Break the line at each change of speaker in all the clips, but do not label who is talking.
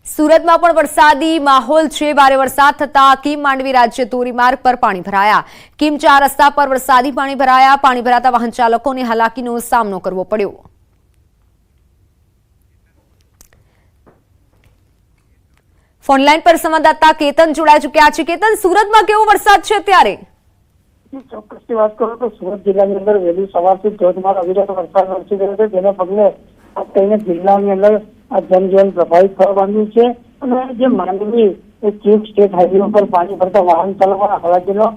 સુરતમાં પણ વરસાદી માહોલ છે। ભારે વરસાદ થતા કીમ માંડવી રાજ્ય ધોરીમાર્ગ પર પાણી ભરાયા। કીમ 4 રસ્તા પર વરસાદી પાણી ભરાયા। પાણી ભરાતા વાહન ચાલકોને હાલાકીનો સામનો કરવો પડ્યો। ફોનલાઈન પર સંવાદદાતા કેતન જોડાઈ ચૂક્યા છે। કેતન, સુરતમાં કેવો વરસાદ છે અત્યારે?
ચોક્કસથી વાત કરું તો સુરત જિલ્લાની અંદર વહેલી સવારથી ધોધમાર અવિરત વરસાદ વરસી રહ્યો છે, જેના પગલે ખાસ કરીને જિલ્લાની અંદર આ જનજીવન પ્રભાવિત થવા પામ્યું છે। અને જે માંડવી કીમ સ્ટેટ હાઈવે પર પાણી ભરતા વાહન ચાલકોના હાલાકીનો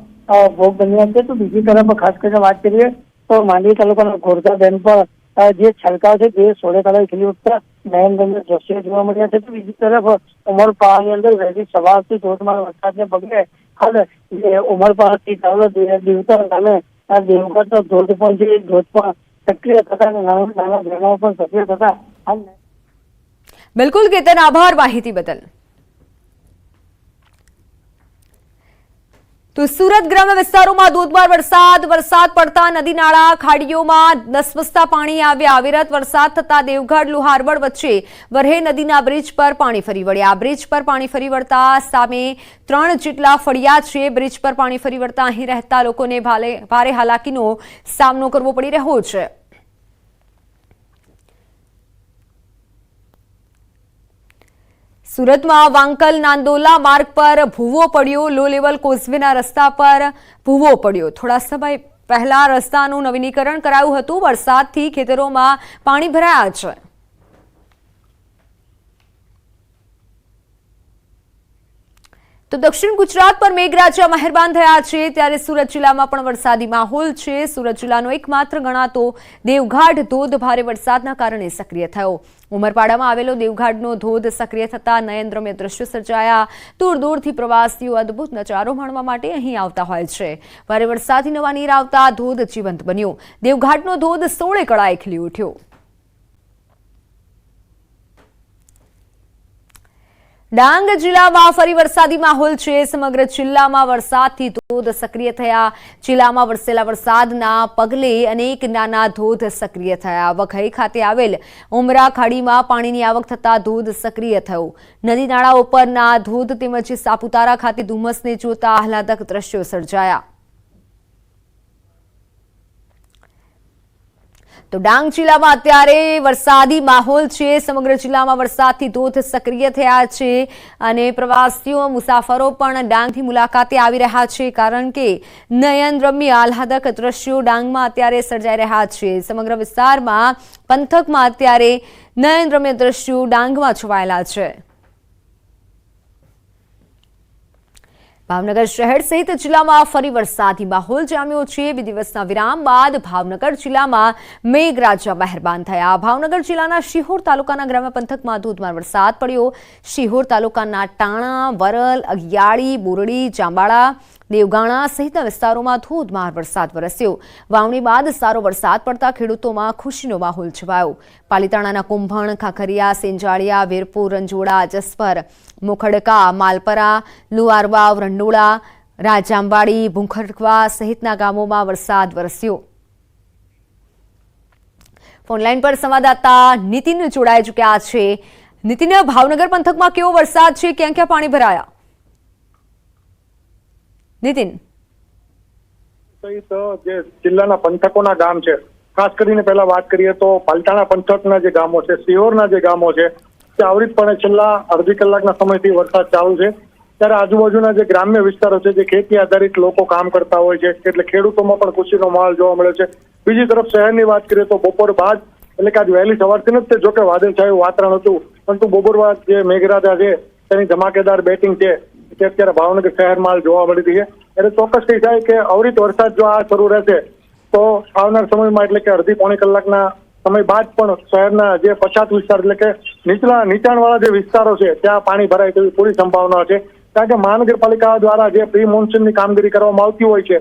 ભોગ બન્યા છે। તો બીજી તરફ ખાસ કરીને વાત કરીએ તો માંડવી તાલુકાના ઘોરધા ડેમ પર જે છલકાવ છે તે 16 કલાકે ખીલી ઉઠતા નયનરમ્ય દ્રશ્યો જોવા મળ્યા છે। તો બીજી તરફ ઉમરપાડાની અંદર વહેલી સવારથી ધોધમાર વરસાદને પગલે હાલ ઉમરપાડાથી દીવતર ગામે દેવગઢનો ધોધ પણ છે, ધોધ પણ સક્રિય થતા નાના ઝરણાઓ પણ સક્રિય થતા હાલ।
બિલકુલ કેતન, આભાર માહિતી બદલ। તો સુરત ગ્રામ્ય વિસ્તારોમાં ધોધમાર વરસાદ પડતા નદી નાળા ખાડીઓમાં ધસમસતા પાણી આવ્યા। અવિરત વરસાદ થતા દેવગઢ લુહારવડ વચ્ચે વરહે નદીના બ્રિજ પર પાણી ફરી વળ્યા। બ્રિજ પર પાણી ફરી વળતા સામે 3 જેટલા ફળિયા છે। બ્રિજ પર પાણી ફરી વળતા અહીં રહેતા લોકોને ભારે હાલાકીનો સામનો કરવો પડી રહ્યો છે। સુરતમાં વાંકલ નાંદોલા માર્ગ પર ભૂવો પડ્યો। લો લેવલ કોઝવેના રસ્તા પર ભૂવો પડ્યો। થોડા સમય પહેલા રસ્તાનું નવીનીકરણ કરાયું હતું। વરસાદથી ખેતરોમાં પાણી ભરાયા છે। તો દક્ષિણ ગુજરાત પર મેઘરાજા મહેરબાન થયા છે, ત્યારે સુરત જિલ્લામાં પણ વરસાદી માહોલ છે। સુરત જિલ્લાનો એકમાત્ર ગણાતો દેવઘાટ ધોધ ભારે વરસાદના કારણે સક્રિય થયો। ઉમરપાડામાં આવેલો દેવઘાટનો ધોધ સક્રિય થતા નયનરમ્ય દ્રશ્યો સર્જાયા। દૂર દૂરથી પ્રવાસીઓ અદભુત નજારો માણવા માટે અહીં આવતા હોય છે। ભારે વરસાદથી નવા નીર આવતા ધોધ જીવંત બન્યો। દેવઘાટનો ધોધ 16 કળાએ ખીલી ઉઠ્યો। ડાંગ જિલ્લામાં ફરી વરસાદી માહોલ છે। સમગ્ર જિલ્લામાં વરસાદથી ધોધ સક્રિય થયા। જિલ્લામાં વરસેલા વરસાદના પગલે અનેક નાના ધોધ સક્રિય થયા। વઘઈ ખાતે આવેલ ઉમરા ખાડીમાં પાણીની આવક થતા ધોધ સક્રિય થયો। નદી નાળા ઉપરના ધોધ તેમજ સાપુતારા ખાતે ધુમ્મસને જોતા આહલાદક દ્રશ્યો સર્જાયા। તો ડાંગ જિલ્લામાં અત્યારે વરસાદી માહોલ છે। સમગ્ર જિલ્લામાં વરસાદથી ધોધ સક્રિય થયા છે અને પ્રવાસીઓ મુસાફરો પણ ડાંગથી મુલાકાતે આવી રહ્યા છે, કારણ કે નયનરમ્ય આહલાદક દ્રશ્યો ડાંગમાં અત્યારે સર્જાઈ રહ્યા છે। સમગ્ર વિસ્તારમાં પંથકમાં અત્યારે નયનરમ્ય દ્રશ્યો ડાંગમાં છવાયેલા છે। ભાવનગર શહેર સહિત જિલ્લામાં ફરી વરસાદી માહોલ જામ્યો છે। 2 દિવસના વિરામ બાદ ભાવનગર જિલ્લામાં મેઘરાજા મહેરબાન થયા। ભાવનગર જિલ્લાના શિહોર તાલુકાના ગ્રામ્ય પંથકમાં ધોધમાર વરસાદ પડ્યો। શિહોર તાલુકાના ટાણા, વરલ, અગિયાળી, બોરડી, જાંબાળા, દેવગાણા સહિતના વિસ્તારોમાં ધોધમાર વરસાદ વરસ્યો। વાવણી બાદ સારો વરસાદ પડતા ખેડૂતોમાં ખુશીનો માહોલ છવાયો। પાલીતાણાના કુંભણ, ખાખરિયા, સેંજાળિયા, વીરપુર, રંજોડા, જસપર, મોખડકા, માલપરા, લુઆરવાવ, રંડોળા, રાજાંબાડી, ભૂંખરવા સહિતના ગામોમાં વરસાદ વરસ્યો। ફોનલાઈન પર સંવાદદાતા નીતિન જોડાઈ ચૂક્યા છે। નીતિન, ભાવનગર પંથકમાં કેવો વરસાદ છે? ક્યાં ક્યાં પાણી ભરાયા? નીતિન,
જે જિલ્લાના પંથકોના ગામ છે, ખાસ કરીને પહેલા વાત કરીએ તો પાલતાણા પંથકના જે ગામો છે, સિહોરના જે ગામો છે, તે આવરિતપણે છેલ્લા અડધી કલાકના સમયથી વરસાદ ચાલુ છે। ત્યારે આજુબાજુના જે ગ્રામ્ય વિસ્તારો છે, જે ખેતી આધારિત લોકો કામ કરતા હોય છે, એટલે ખેડૂતોમાં પણ ખુશીનો માહોલ જોવા મળ્યો છે। બીજી તરફ શહેરની વાત કરીએ તો બપોર બાદ, એટલે કે આજ વહેલી સવારથી જ જોકે વાદળછાયું વાતાવરણ હતું, પરંતુ બપોર બાદ જે મેઘરાજા છે તેની ધમાકેદાર બેટિંગ છે તે અત્યારે ભાવનગર શહેરમાં જોવા મળી રહી છે। એટલે ચોક્કસ કહી શકાય કે અવિરત વરસાદ જો આ શરૂ રહેશે તો આવનાર સમયમાં, એટલે કે અડધી પોણી કલાકના સમય બાદ પણ શહેરના જે પછાત વિસ્તાર, એટલે કે નીચાણવાળા જે વિસ્તારો છે ત્યાં પાણી ભરાય તેવી પૂરી સંભાવના છે। કારણ કે મહાનગરપાલિકા દ્વારા જે પ્રી મોન્સૂનની કામગીરી કરવામાં આવતી હોય છે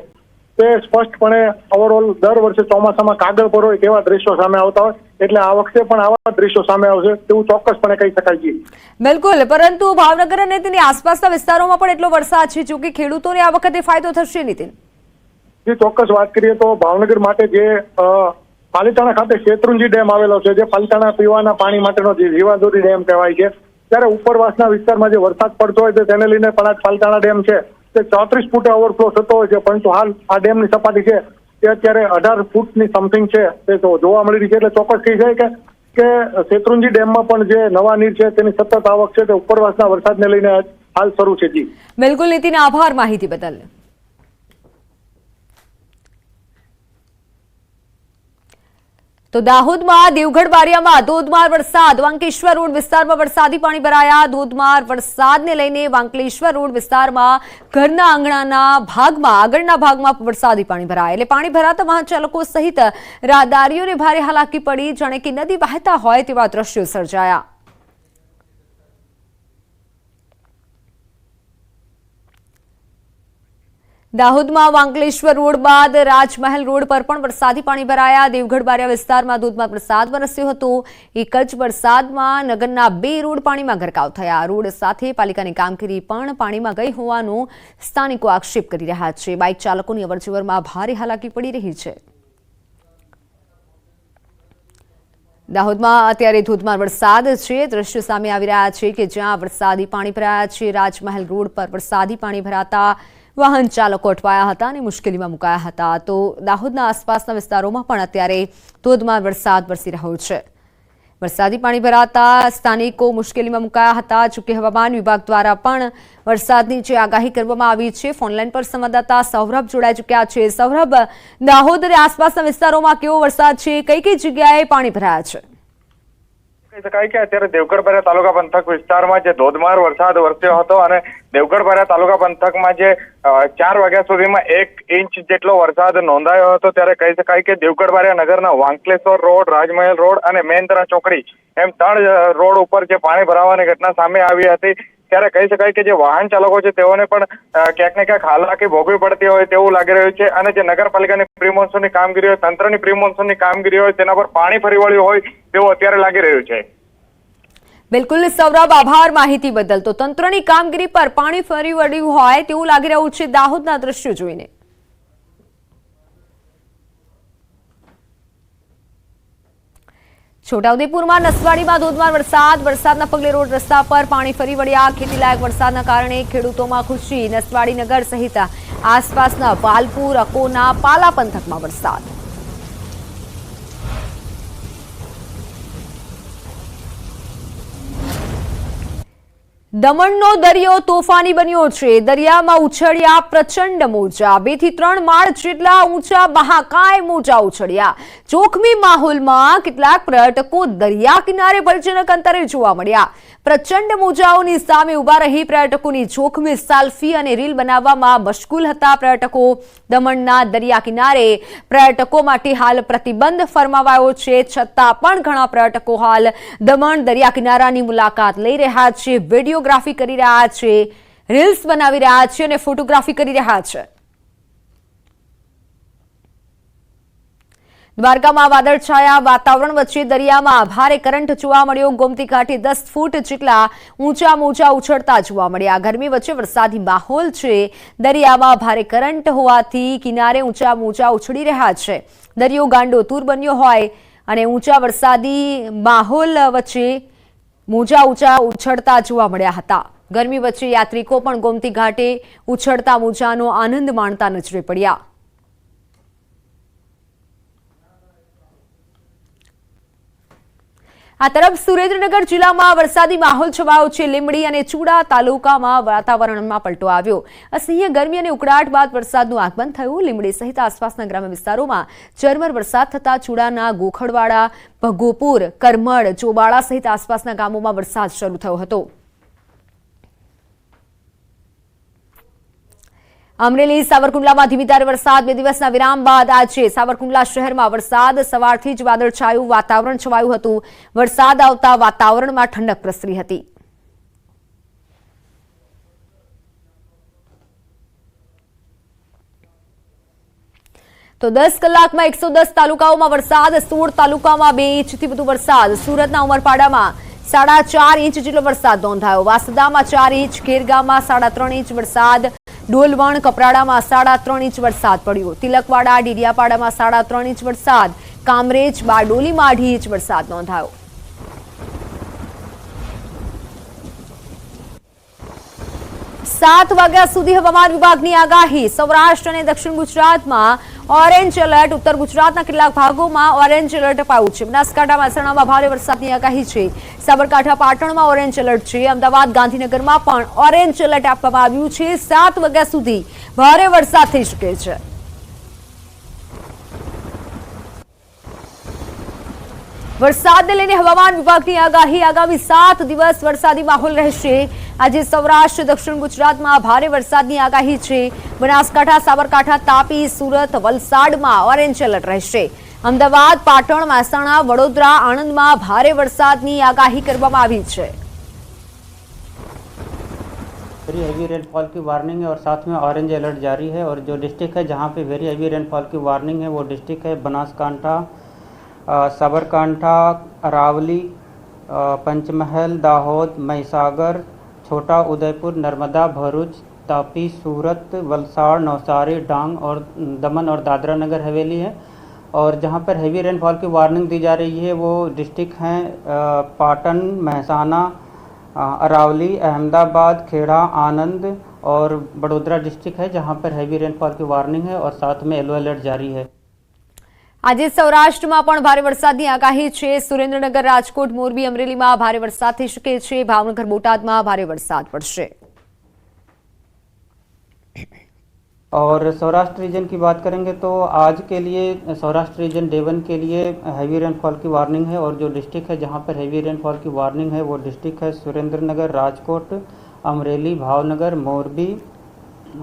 તે સ્પષ્ટપણે ઓવરઓલ દર વર્ષે ચોમાસામાં કાગળ પર હોય તેવા દ્રશ્યો સામે આવતા હોય, એટલે આ વખતે પણ આવા દ્રશ્યો સામે આવશે તેવું ચોક્કસપણે કહી શકાય છે।
બિલકુલ, પરંતુ ભાવનગર અને તેની આસપાસના વિસ્તારોમાં પણ એટલો વરસાદ છે, જો કે ખેડૂતોને આ વખતે ફાયદો થશે। નીતિન,
જે ચોક્કસ વાત કરીએ તો ભાવનગર માટે જે પાલીતાણા ખાતે શેત્રુંજી ડેમ આવેલો છે, જે પાલીતાણા પીવાના પાણી માટેનો જે જીવાદોરી ડેમ કહેવાય છે, ત્યારે ઉપરવાસના વિસ્તારમાં જે વરસાદ પડતો હોય છે તેને લઈને પણ આ પાલતાણા ડેમ છે તે 34 ફૂટે ઓવરફ્લો થતો હોય છે, પરંતુ હાલ આ ડેમની સપાટી છે તે અત્યારે 18 ફૂટની સમથિંગ છે તે જોવા મળી રહી છે. એટલે ચોક્કસ કહી શકાય કે શેત્રુંજી ડેમમાં પણ જે નવા નીર છે તેની સતત આવક છે તે ઉપરવાસના વરસાદને લઈને હાલ શરૂ છે. જી
બિલકુલ નીતિન, આભાર માહિતી બદલ. તો દાહોદમાં દેવગઢ બારિયામાં ધોધમાર વરસાદ, વાંકલેશ્વર રોડ વિસ્તારમાં વરસાદી પાણી ભરાયા. ધોધમાર વરસાદને લઈને વાંકલેશ્વર રોડ વિસ્તારમાં ઘરના આંગણાના ભાગમાં આગળના ભાગમાં વરસાદી પાણી ભરાયા. એટલે પાણી ભરાતા વાહન ચાલકો સહિત રાહદારીઓને ભારે હાલાકી પડી. જાણે કે નદી વહેતા હોય તેવા દ્રશ્યો સર્જાયા. દાહોદમાં વાંકલેશ્વર રોડ બાદ રાજમહેલ રોડ પર પણ વરસાદી પાણી ભરાયા. દેવગઢ બારિયા વિસ્તારમાં ધોધમાર વરસાદ વરસ્યો હતો. એક જ વરસાદમાં નગરના 2 રોડ પાણીમાં ગરકાવ થયા. રોડ સાથે પાલિકાની કામગીરી પણ પાણીમાં ગઈ હોવાનો સ્થાનિકો આક્ષેપ કરી રહ્યા છે. બાઇક ચાલકોની અવરજવરમાં ભારે હાલાકી પડી રહી છે. દાહોદમાં અત્યારે ધોધમાર વરસાદ છે. દ્રશ્યો સામે આવી રહ્યા છે કે જ્યાં વરસાદી પાણી ભરાયા છે. રાજમહેલ રોડ પર વરસાદી પાણી ભરાતા વાહન ચાલકો અટવાયા હતા અને મુશ્કેલીમાં મુકાયા હતા. તો દાહોદના આસપાસના વિસ્તારોમાં પણ અત્યારે ધોધમાર વરસાદ વરસી રહ્યો છે. વરસાદી પાણી ભરાતા સ્થાનિકો મુશ્કેલીમાં મુકાયા હતા. જોકે હવામાન વિભાગ દ્વારા પણ વરસાદની જે આગાહી કરવામાં આવી છે. ફોનલાઈન પર સંવાદદાતા સૌરભ જોડાઈ ચૂક્યા છે. સૌરભ, દાહોદ અને આસપાસના વિસ્તારોમાં કેવો વરસાદ છે, કઈ કઈ જગ્યાએ પાણી ભરાયા છે?
કહી શકાય કે અત્યારે દેવગઢ બારિયા તાલુકા પંથક વિસ્તારમાં જે ધોધમાર વરસાદ વરસ્યો હતો અને દેવગઢ બારિયા તાલુકા પંથકમાં જે 4 વાગ્યા સુધીમાં 1 ઇંચ જેટલો વરસાદ નોંધાયો હતો. ત્યારે કહી શકાય કે દેવગઢ બારિયા નગરના વાંકલેશ્વર રોડ, રાજમહેલ રોડ અને મેંદરા ચોકડી એમ 3 રોડ ઉપર જે પાણી ભરાવાની ઘટના સામે આવી હતી. ત્યારે કહી શકાય કે જે વાહન ચાલકો છે તેઓને પણ ક્યાંક ને ક્યાંક હાલાકી ભોગવી પડતી હોય તેવું લાગી રહ્યું છે. અને જે નગરપાલિકાની પ્રી મોન્સૂનની કામગીરી હોય, તંત્રની પ્રી મોન્સૂનની કામગીરી હોય તેના પર પાણી ફરી વળ્યું હોય તેવું અત્યારે લાગી રહ્યું છે.
બિલકુલ સૌરભ, આભાર માહિતી બદલ. તો તંત્રની કામગીરી પર પાણી ફરી વળ્યું હોય તેવું લાગી રહ્યું છે દાહોદના દ્રશ્યો જોઈને. છોટાઉદેપુરમાં નસવાડીમાં ધોધમાર વરસાદના પગલે રોડ રસ્તા પર પાણી ફરી વળ્યા. ખેતીલાયક વરસાદના કારણે ખેડૂતોમાં ખુશી. નસવાડી નગર સહિત આસપાસના પાલપુર, અકોના, પાલા પંથકમાં વરસાદ. દમણનો દરિયો તોફાની બન્યો છે. દરિયામાં ઉછળ્યા પ્રચંડ મોજા. 2 થી 3 માળ જેટલા ઊંચા મહાકાય મોજા ઉછળ્યા. જોખમી માહોલમાં કેટલાક પર્યટકો દરિયા કિનારે ભયજનક અંતરે જોવા મળ્યા. પ્રચંડ મોજાઓની સામે ઉભા રહી પર્યટકોની જોખમી સેલ્ફી અને રીલ બનાવવામાં મશગુલ હતા પર્યટકો. દમણના દરિયા કિનારે પર્યટકો માટે હાલ પ્રતિબંધ ફરમાવાયો છે. છતાં પણ ઘણા પર્યટકો હાલ દમણ દરિયા કિનારાની મુલાકાત લઈ રહ્યા છે. વિડીયોગ્રાફી કરી રહ્યા છે, રીલ્સ બનાવી રહ્યા છે અને ફોટોગ્રાફી કરી રહ્યા છે. દ્વારકામાં વાદળછાયા વાતાવરણ વચ્ચે દરિયામાં ભારે કરંટ જોવા મળ્યો. ગોમતી ઘાટે 10 ફૂટ જેટલા ઊંચા મોજા ઉછળતા જોવા મળ્યા. ગરમી વચ્ચે વરસાદી માહોલ છે. દરિયામાં ભારે કરંટ હોવાથી કિનારે ઊંચા મોજા ઉછળી રહ્યા છે. દરિયો ગાંડો તૂર બન્યો હોય અને ઊંચા વરસાદી માહોલ વચ્ચે મોજા ઊંચા ઉછળતા જોવા મળ્યા હતા. ગરમી વચ્ચે યાત્રિકો પણ ગોમતી ઘાટે ઉછળતા મોજાનો આનંદ માણતા નજરે પડ્યા. આ તરફ સુરેન્દ્રનગર જિલ્લામાં વરસાદી માહોલ છવાયો છે. લીંબડી અને ચૂડા તાલુકામાં વાતાવરણમાં પલટો આવ્યો. અસહ્ય ગરમી અને ઉકળાટ બાદ વરસાદનું આગમન થયું. લીંબડી સહિત આસપાસના ગ્રામ્ય વિસ્તારોમાં ઝરમર વરસાદ થતા ચૂડાના ગોખડવાડા, ભગોપુર, કરમડ, ચોબાળા સહિત આસપાસના ગામોમાં વરસાદ શરૂ થયો હતો. અમરેલી સાવરકુંડલામાં ધીમી ધારે વરસાદ. 2 દિવસના વિરામ બાદ આજે સાવરકુંડલા શહેરમાં વરસાદ. સવારથી જ વાદળછાયું વાતાવરણ છવાયું હતું. વરસાદ આવતા વાતાવરણમાં ઠંડક પ્રસરી હતી. તો 10 કલાકમાં 110 તાલુકાઓમાં વરસાદ. 16 તાલુકામાં 2 ઇંચથી વધુ વરસાદ. સુરતના ઉમરપાડામાં 4.5 ઇંચ જેટલો વરસાદ નોંધાયો. વાસદામાં 4 ઇંચ, ખેરગામમાં 3.5 ઇંચ વરસાદ. ડોલવણ, કપરાડામાં 3.5 ઇંચ વરસાદ પડ્યો. તિલકવાડા, ડીડિયાપાડામાં 3.5 ઇંચ વરસાદ. કામરેજ, બારડોલીમાં 2.5 ઇંચ વરસાદ નોંધાયો. 7 વાગ્યા સુધી હવામાન વિભાગની આગાહી. સૌરાષ્ટ્ર અને દક્ષિણ ગુજરાતમાં ઓરેન્જ એલર્ટ, ઉત્તર ગુજરાતના કેટલાક ભાગોમાં ઓરેન્જ એલર્ટ અપાયું છે. બનાસકાંઠા મહેસાણામાં ભારે વરસાદની આગાહી છે. સાબરકાંઠા પાટણમાં ઓરેન્જ એલર્ટ છે. અમદાવાદ ગાંધીનગરમાં પણ ઓરેન્જ એલર્ટ આપવામાં આવ્યું છે. 7 વાગ્યા સુધી ભારે વરસાદ થઈ શકે છે. વરસાદને લઈને હવામાન વિભાગની આગાહી. આગામી 7 દિવસ વરસાદી માહોલ રહેશે. આજે સૌરાષ્ટ્ર દક્ષિણ ગુજરાતમાં ભારે વરસાદની આગાહી છે. બનાસકાંઠા, સાબરકાંઠા, તાપી, સુરત, વલસાડમાં ઓરેન્જ એલર્ટ રહેશે. અમદાવાદ, પાટણ, મહેસાણા, વડોદરા, આણંદમાં ભારે વરસાદની આગાહી કરવામાં આવી છે.
वेरी हैवी रेनफॉल की वार्निंग है और साथ में ऑरेंज अलर्ट जारी है। और जो डिस्ट्रिक्ट है जहाँ पे वेरी हैवी रेनफॉल की वार्निंग है वो डिस्ट्रिक्ट है बनासकांठा, साबरकांठा, अरावली, पंचमहल, दाहोद, महिसागर, छोटा उदयपुर, नर्मदा, भरूच, तापी, सूरत, वलसाड़, नवसारी, डांग और दमन और दादरा नगर हवेली है। और जहाँ पर हैवी रेनफॉल की वार्निंग दी जा रही है वो डिस्ट्रिक्ट हैं पाटन, महसाना, अरावली, अहमदाबाद, खेड़ा, आनंद और बड़ोदरा डिस्ट्रिक्ट है जहाँ पर हैवी रेनफॉल की वार्निंग है और साथ में येलो अलर्ट जारी है।
આજે સૌરાષ્ટ્રમાં પણ ભારે વરસાદની આગાહી છે. સુરેન્દ્રનગર, રાજકોટ, મોરબી, અમરેલીમાં ભારે વરસાદ થઈ શકે છે. ભાવનગર, બોટાદમાં ભારે વરસાદ પડશે.
और सौराष्ट्र रीजन की बात करेंगे तो आज के लिए सौराष्ट्र रीजन डे 1 के लिए हैवी रेनफॉल की वार्निंग है। और जो डिस्ट्रिक्ट है जहाँ पर हैवी रेनफॉल की वार्निंग है वो डिस्ट्रिक्ट है सुरेंद्रनगर, राजकोट, अमरेली, भावनगर, मोरबी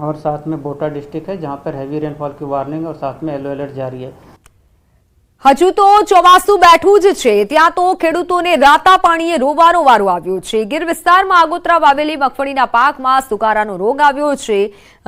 और साथ में बोटा डिस्ट्रिक्ट है जहाँ पर हैवी रेनफॉल की वार्निंग और साथ में येलो अलर्ट जारी है।
હજુ તો ચોમાસું બેઠું જ છે, ત્યાં તો ખેડૂતોને રાતા પાણીએ રોવાનો વારો આવ્યો છે. ગીર વિસ્તારમાં આગોતરા વાવેલી મગફળીના પાકમાં સુકારાનો રોગ આવ્યો છે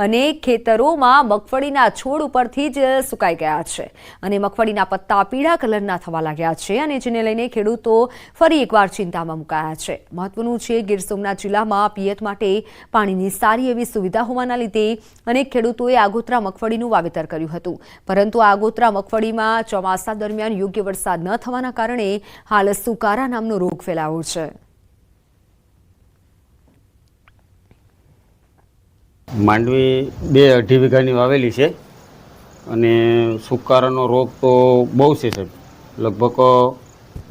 અને ખેતરોમાં મગફળીના છોડ ઉપરથી જ સુકાઈ ગયા છે અને મગફળીના પત્તા પીળા કલરના થવા લાગ્યા છે અને જેને લઈને ખેડૂતો ફરી એકવાર ચિંતામાં મુકાયા છે. મહત્વનું છે, ગીર સોમનાથ જિલ્લામાં પિયત માટે પાણીની સારી એવી સુવિધા હોવાના લીધે અનેક ખેડૂતોએ આગોતરા મગફળીનું વાવેતર કર્યું હતું, પરંતુ આગોતરા મગફળીમાં ચોમાસા દરમિયાન યોગ્ય વરસાદ ન થવાના કારણે હાલ સુકારા નામનો રોગ ફેલાયો છે.
માંડવી 2-2.5 વીઘાની વાવેલી છે અને સુકારાનો રોગ તો બહુ છે સાહેબ. લગભગ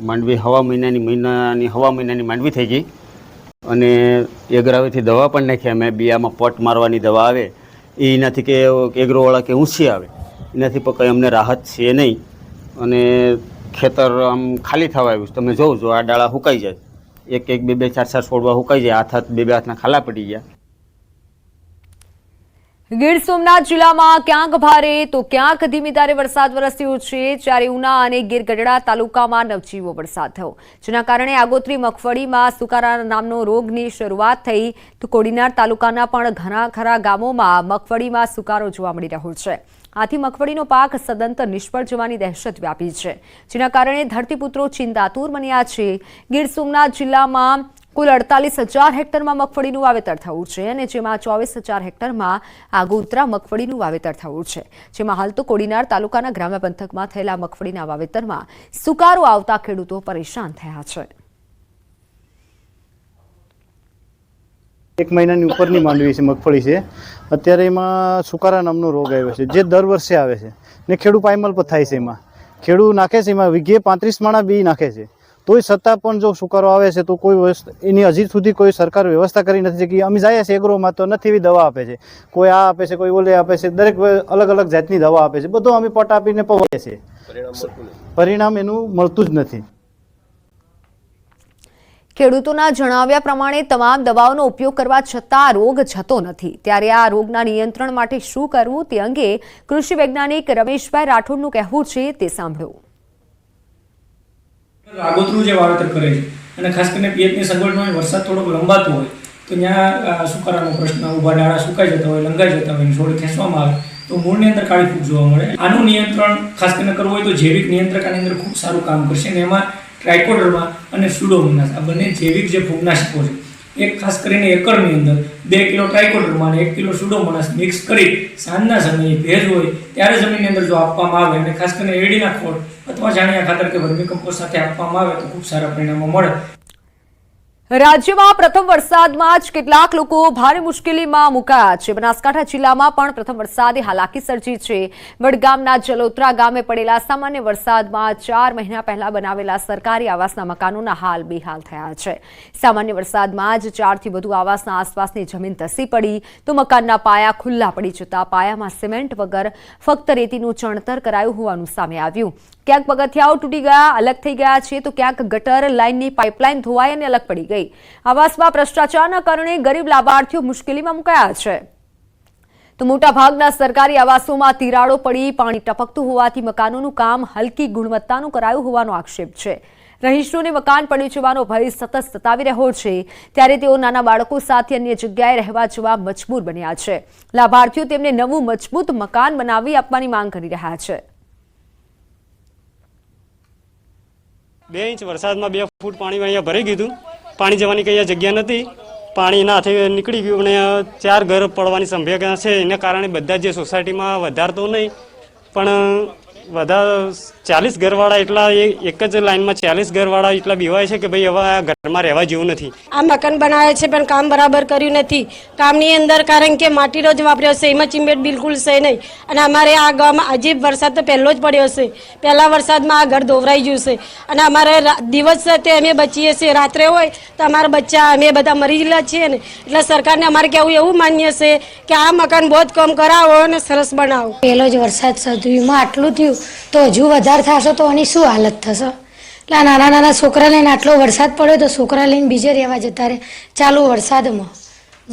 માંડવી હવા મહિનાની માંડવી થઈ ગઈ અને એગ્રાવેથી દવા પણ નાખી અમે. બિયામાં પટ મારવાની દવા આવે એ એનાથી કે એગ્રોવાળા કે ઊંચી આવે એનાથી પણ કંઈ અમને રાહત છે નહીં અને ખેતર આમ ખાલી થવા આવ્યું. તમે જોવો છો આ ડાળા સુકાઈ જાય, 1-1, 2-2, 4-4 છોડવા સુકાઈ જાય, હાથ 2-2 હાથના ખાલા પડી ગયા.
ગીર સોમનાથ જિલ્લામાં ક્યાંક ભારે તો ક્યાંક ધીમી ધારે વરસાદ વરસ્યો છે. જ્યારે ઉના અને ગીર ગઢડા તાલુકામાં નવજીવો વરસાદ થયો, જેના કારણે આગોતરી મગફળીમાં સુકારા નામનો રોગની શરૂઆત થઈ. તો કોડીનાર તાલુકાના પણ ઘણા ખરા ગામોમાં મગફળીમાં સુકારો જોવા મળી રહ્યો છે. આથી મગફળીનો પાક સદંતર નિષ્ફળ જવાની દહેશત વ્યાપી છે, જેના કારણે ધરતીપુત્રો ચિંતાતુર બન્યા છે. ગીર સોમનાથ જિલ્લામાં કુલ 48,000 હેક્ટરમાં મગફળીનું વાવેતર થયું છે અને જેમાં 24,000 હેક્ટરમાં આગોતરા મગફળીનું વાવેતર થયું છે. જેમાં હાલ તો કોડીનાર તાલુકાના ગ્રામ્ય પંથકમાં થયેલા મગફળીના વાવેતરમાં સુકારો આવતા ખેડૂતો પરેશાન થયા છે.
1 મહિનાની ઉપરની માંડવી છે, મગફળી છે. અત્યારે એમાં સુકારા નામનો રોગ આવ્યો છે જે દર વર્ષે આવે છે ને ખેડૂત પાયમલ પર થાય છે. એમાં ખેડૂત નાખે છે, એમાં વીઘે 35 માણા બી નાખે છે, તોય છતાં પણ જો સુકારો આવે છે તો કોઈ એની હજી સુધી કોઈ સરકાર વ્યવસ્થા કરી નથી કે અમે જાય છે એગ્રોમાં તો નથી એવી દવા આપે છે, કોઈ આ આપે છે, કોઈ ઓલે આપે છે, દરેક અલગ અલગ જાતની દવા આપે છે. બધું અમે પટ આપીને પવાઈએ છીએ, પરિણામ એનું મળતું જ નથી.
ખેડૂતોના જણાવ્યા પ્રમાણે તમામ દવાઓનો ઉપયોગ કરવા છતાં રોગ જતો નથી. ત્યારે આ રોગના નિયંત્રણ માટે શું કરવું તે અંગે કૃષિ વૈજ્ઞાનિક રમેશભાઈ રાઠોડનું કહેવું છે, તે સાંભળો.
આગોતરું જે વાવેતર કરે છે અને ખાસ કરીને પિયતની સગવડ હોય, વરસાદ થોડોક લંબાતો હોય તો ત્યાં સુકારાનો પ્રશ્ન, ઊભા ડાળા સુકાઈ જતા હોય, લંગાઈ જતા હોય, છોડ ખેંચવામાં આવે તો મૂળની અંદર કાળી ફૂગ જોવા મળે. આનું નિયંત્રણ ખાસ કરીને કરવું હોય તો જૈવિક નિયંત્રક આની અંદર ખૂબ સારું કામ કરશે અને એમાં ટ્રાઇકોડર્મા અને સ્યુડોમોનાસ આ બંને જૈવિક જે ફૂગનાશકો છે એક ખાસ કરીને એકરની અંદર 2 કિલો ટ્રાઇકોડર્મા અને 1 કિલો સ્યુડોમોનાસ મિક્સ કરી સાંજના સમયે ભેજ હોય ત્યારે જમીનની અંદર જો આપવામાં આવે અને ખાસ કરીને એડીના ખોળ અથવા જાણિયા ખાતર કે વર્મી કમ્પોસ્ટ સાથે આપવામાં આવે તો ખૂબ સારા પરિણામો મળે.
રાજ્યમાં પ્રથમ વરસાદમાં જ કેટલાક લોકો ભારે મુશ્કેલીમાં મુકાયા છે. બનાસકાંઠા જિલ્લામાં પણ પ્રથમ વરસાદે હાલાકી સર્જી છે. વડગામના જલોત્રા ગામે પડેલા સામાન્ય વરસાદમાં 4 મહિના પહેલા બનાવેલા સરકારી આવાસના મકાનોના હાલ બેહાલ થયા છે. સામાન્ય વરસાદમાં જ 4 થી વધુ આવાસના આસપાસની જમીન ધસી પડી તો મકાનના પાયા ખુલ્લા પડી જતા પાયામાં સિમેન્ટ વગર ફક્ત રેતીનું ચણતર કરાયું હોવાનું સામે આવ્યું. ક્યાંક પગથિયાઓ તૂટી ગયા, અલગ થઈ ગયા છે તો ક્યાંક ગટર લાઇનની પાઇપલાઇન ધોવાઈ અને અલગ પડી ગઈ. આવાસમાં ભ્રષ્ટાચારના કારણે ગરીબ લાભાર્થીઓ મુશ્કેલીમાં મુકાયા છે. તો મોટાભાગના સરકારી આવાસોમાં તિરાડો પડી પાણી ટપકતું હોવાથી મકાનોનું કામ હલકી ગુણવત્તાનું કરાયું હોવાનો આક્ષેપ છે. રહીશોને મકાન પડી જવાનો ભય સતત સતાવી રહ્યો છે, ત્યારે તેઓ નાના બાળકો સાથે અન્ય જગ્યાએ રહેવા જવા મજબૂર બન્યા છે. લાભાર્થીઓ તેમને નવું મજબૂત મકાન બનાવી આપવાની માંગ કરી રહ્યા છે.
2 ઇંચ વરસાદમાં 2 ફૂટ પાણી અહીંયા ભરાઈ ગયું. પાણી જવાની કઈ જગ્યા નથી. પાણીના હાથે નીકળી ગયું અને 4 ઘર પડવાની સંભાવના છે. એના કારણે બધા જે સોસાયટીમાં વધારે તો નહીં પણ વધારે 40 ઘરવાળા એટલા એક જ લાઈનમાં 40 ઘરવાળા એટલા બીવાય છે કે ભાઈ હવે આ ઘરમાં રહેવા જેવું નથી.
આ મકાન બનાવે છે પણ કામ બરાબર કર્યું નથી. કામની અંદર કારણ કે માટીનો જ વાપર્યો છે, એમાં ચીમેટ બિલકુલ છે નહીં. અને અમારે આ ગામમાં આજે વરસાદ તો પહેલો જ પડ્યો છે. પહેલા વરસાદમાં આ ઘર ધોવરાઈ ગયું છે અને અમારે દિવસ છે તે અમે બચીએ છીએ, રાત્રે હોય તો અમારા બચ્ચા અમે બધા મરી ગયેલા છીએ ને. એટલે સરકારને અમારે કહેવું એવું માન્ય છે કે આ મકાન બહુ જ કમ કરાવો અને સરસ બનાવો.
પહેલો જ વરસાદ સદવીમાં આટલું થયું તો હજુ વધારે થશે તો આની શું હાલત થશે. એટલે નાના નાના છોકરા લઈને આટલો વરસાદ પડ્યો તો છોકરા લઈને બીજે રહેવા જતા રહે ચાલુ વરસાદમાં.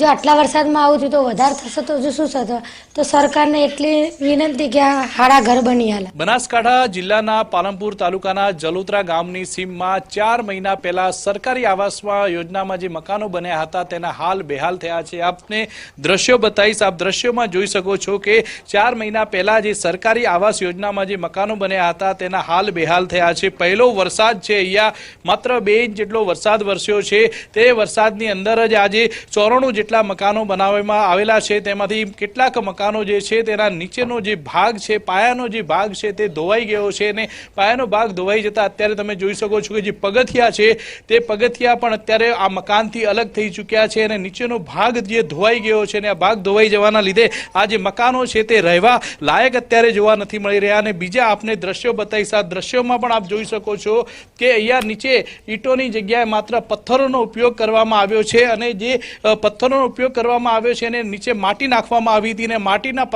જો આટલા વરસાદમાં આવું થયું તો વધારે થશે તો હજુ શું થશે. તો સરકારને એટલી વિનંતી કે આ હાડા ઘર બની હાલે.
બનાસકાંઠા જિલ્લાના પાલનપુર તાલુકાના જલોત્રા ગામની સીમમાં 4 મહિના પહેલા સરકારી આવાસમાં યોજનામાં જે મકાનો બન્યા હતા તેના હાલ બેહાલ થયા છે. આપને દ્રશ્યો બતાવીશ. આપ દ્રશ્યોમાં જોઈ શકો છો કે 4 મહિના પહેલા જે સરકારી આવાસ યોજનામાં જે મકાનો બન્યા હતા તેના હાલ બેહાલ થયા છે. પહેલો વરસાદ છે અહીંયા માત્ર 2 ઇંચ જેટલો વરસાદ વરસ્યો છે. તે વરસાદની અંદર જ આજે 94 જેટલા મકાનો બનાવવામાં આવેલા છે. તેમાંથી કેટલાક મકાનો જે છે તેના નીચેનો જે ભાગ છે, પાયાનો જે ભાગ છે તે ધોવાઈ ગયો છે અને પાયાનો ભાગ ધોવાઈ જતા અત્યારે તમે જોઈ શકો છો કે જે પગથિયા છે તે પગથિયા પણ અત્યારે આ મકાનથી અલગ થઈ ચૂક્યા છે અને નીચેનો ભાગ જે ધોવાઈ ગયો છે અને આ ભાગ ધોવાઈ જવાના લીધે આ જે મકાનો છે તે રહેવા લાયક અત્યારે જોવા નથી મળી રહ્યા. અને બીજા આપને દ્રશ્યો બતાવીશ. આ દ્રશ્યોમાં પણ આપ જોઈ શકો છો કે અહીંયા નીચે ઈંટોની જગ્યાએ માત્ર પથ્થરોનો ઉપયોગ કરવામાં આવ્યો છે અને જે પથ્થરોનો ઉપયોગ કરવામાં આવ્યો છે અને નીચે માટી નાખવામાં આવી હતી અને માટીના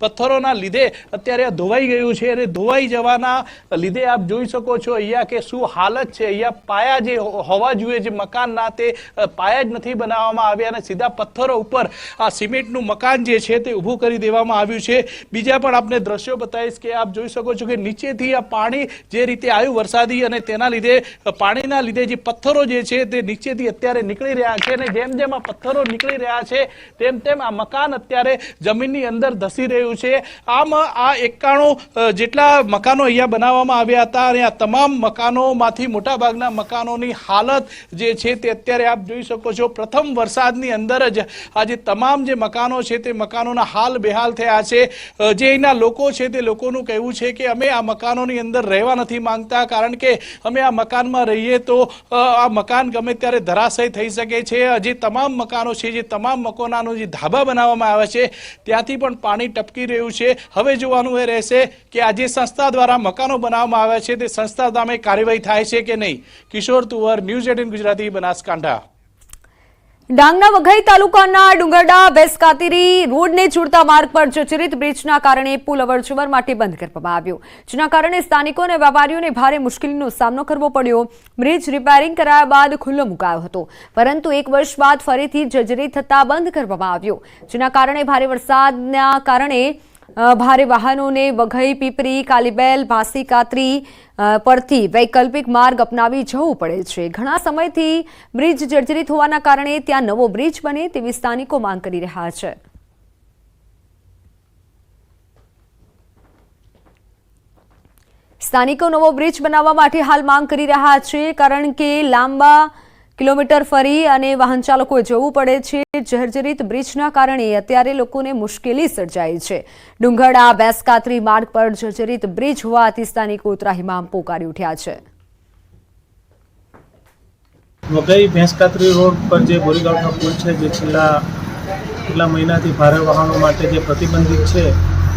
પથ્થરોના લીધે અત્યારે આ ધોવાઈ ગયું છે. અને ધોવાઈ જવાના લીધે આપ જોઈ શકો છો અહીંયા કે શું હાલત છે. અહીંયા પાયા જે હોવા જોઈએ જે મકાનના તે પાયા જ નથી બનાવવામાં આવ્યા અને સીધા પથ્થરો ઉપર આ સિમેન્ટનું મકાન જે છે તે ઊભું કરી દેવામાં આવ્યું છે. બીજા પણ આપને દ્રશ્યો બતાવીશ કે આપ જોઈ શકો છો કે નીચેથી આ પાણી જે રીતે આવ્યું વરસાદી અને તેના લીધે પાણીના લીધે જે પથ્થરો જે છે તે નીચેથી અત્યારે નીકળી રહ્યા છે અને જેમ જેમ આ પથ્થરો નીકળી રહ્યા છે તેમ તેમ આ મકાન અત્યારે જમીનની અંદર ધસી રહ્યું છે. આમ આ 91 જેટલા મકાનો અહીંયા બનાવવામાં આવ્યા હતા અને આ તમામ મકાનોમાંથી મોટાભાગના મકાનોની હાલત જે છે તે અત્યારે આપ જોઈ શકો છો. પ્રથમ વરસાદની અંદર જ આજે તમામ જે મકાનો છે તે મકાનોના હાલ બેહાલ થયા છે. જે અહીંના લોકો છે તે લોકોનું કહેવું છે કે અમે આ મકાનોની અંદર રહેવા નથી માંગતા કારણ કે અમે આ મકાનમાં રહીએ તો આ મકાન ગમે ત્યારે ધરાશય થઈ શકે છે. જે તમામ મકાનો છે, જે તમામ મકાનોનો જે ધાબા બનાવવામાં આવે છે ત્યાંથી પણ પાણી ટપકી રહ્યું છે. હવે જોવાનું એ રહેશે કે આ જે સંસ્થા દ્વારા મકાનો બનાવવામાં આવ્યા છે તે સંસ્થા સામે કાર્યવાહી થાય છે કે નહીં. કિશોર તુવર, ન્યૂઝ 18 ગુજરાતી, બનાસકાંઠા.
ડાંગના વઘઈ તાલુકાના ડુંગરડા બેસકાતરી રોડને જોડતા માર્ગ પર જર્જરિત બ્રિજના કારણે પુલ અવરજવર માટે બંધ કરવામાં આવ્યો, જેના કારણે સ્થાનિકો અને વેપારીઓને ભારે મુશ્કેલીનો સામનો કરવો પડ્યો. બ્રિજ રિપેરિંગ કરાયા બાદ ખુલ્લો મુકાયો હતો, પરંતુ 1 વર્ષ બાદ ફરીથી જર્જરિત થતા બંધ કરવામાં આવ્યો, જેના કારણે ભારે વરસાદના કારણે ભારે વાહનોને વઘઈ, પીપરી, કાલીબેલ, ભાસી કાતરી પરથી વૈકલ્પિક માર્ગ અપનાવી જવું પડે છે. ઘણા સમયથી બ્રિજ જર્જરિત હોવાના કારણે ત્યાં નવો બ્રિજ બને તેવી સ્થાનિકો માંગ કરી રહ્યા છે. સ્થાનિકો નવો બ્રિજ બનાવવા માટે હાલ માંગ કરી રહ્યા છે, કારણ કે લાંબા કિલોમીટર ફરી અને વાહન ચાલકોએ જવું પડે છે. જર્જરિત બ્રિજના કારણે અત્યારે લોકોને મુશ્કેલી સર્જાઈ છે. ડુંગરડા બેસકાતરી માર્ગ પર જર્જરિત બ્રિજ હોવાથી સ્થાનિકો ત્રાહિમામ પોકારી ઉઠ્યા છે.
વઘઈ ભેંસકાતરી રોડ પર જે બોરીગાંવનો પુલ છે જે છેલ્લા મહિનાથી ભારે વાહનો માટે જે પ્રતિબંધિત છે,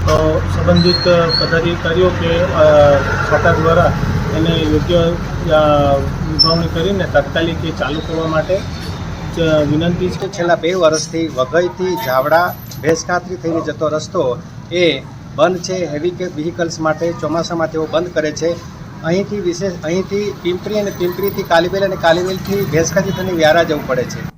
તો સંબંધિત પદાધિકારીઓ કે ખાતા દ્વારા એને યોગ્ય વિભાવણી કરીને તાત્કાલિક એ ચાલુ કરવા માટે વિનંતી છે.
છેલ્લા 2 વર્ષથી વઘઈથી જાવડા ભેંસકાતરી થઈને જતો રસ્તો એ બંધ છે. હેવી વ્હીકલ્સ માટે ચોમાસામાં તેઓ બંધ કરે છે. અહીંથી પિંપરી અને પિંપરીથી કાલીબેલ અને કાલીબેલથી ભેંસકાતરી થઈને વ્યારા જવું પડે છે.